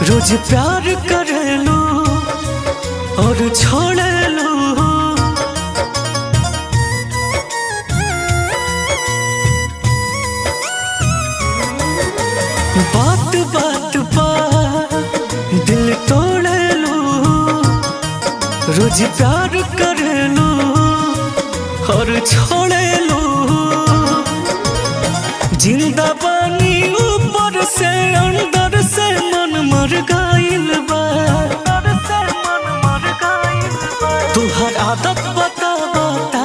रोज प्यार कर लो और छोड़ लो, बात बात पर दिल तोड़ लो। रोज प्यार कर लो और छोड़ लो, जिंदा बानी ऊपर से अंदर से मन मर गइल बा। तुहर आदत बता बता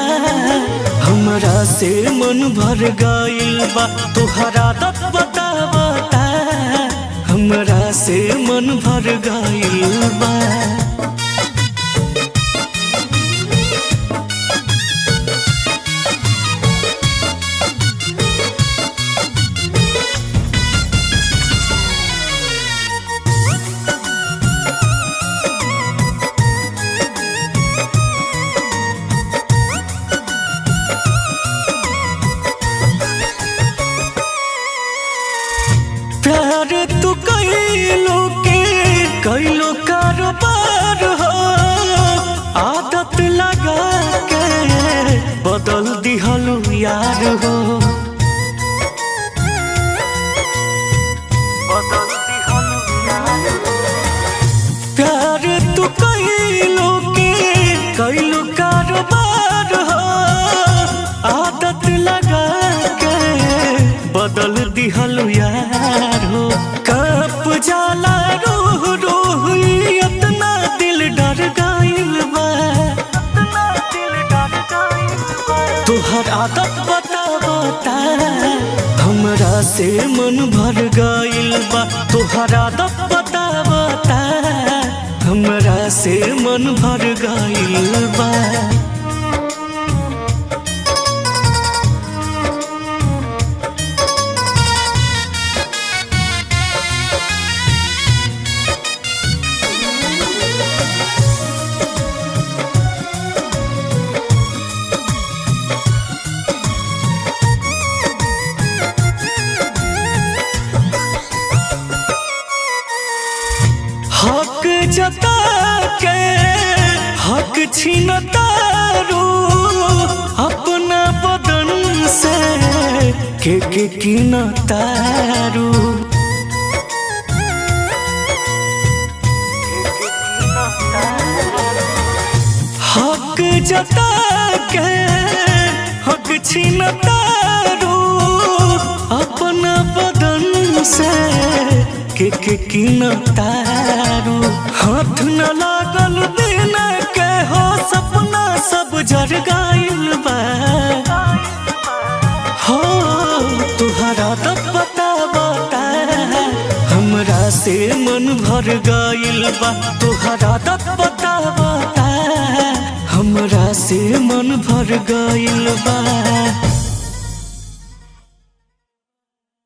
हमरा से मन भर गइल बा। तुहर आदत बता बता हमरा से मन भर गइल बा। प्यार तू कैलो कारोबार हो, आदत लगा के बदल दिहलू यार हो। प्यार तू कैलो कारोबार हो, आदत लगा के बदल दिहलू यार हो। कप जाला रूह रूह इतना दिल डर गइल बा। तुहर आदत बता बता हमरा से मन भर गइल बा। तुहर आदत बता बता हमरा से मन भर गइल बा। हक जता के हक छीनतारू, अपना बदन से के कीनतारू। हक जता के हक छीनतारू, अपना बदन से के कीनतारू। हाथ न लागल दिन के हो सपना सब जर गइल बा। हो तुहरा आदत बता बता हमरा से मन भर गइल बा। तुहरा आदत बता बता हमरा से मन भर गइल बा।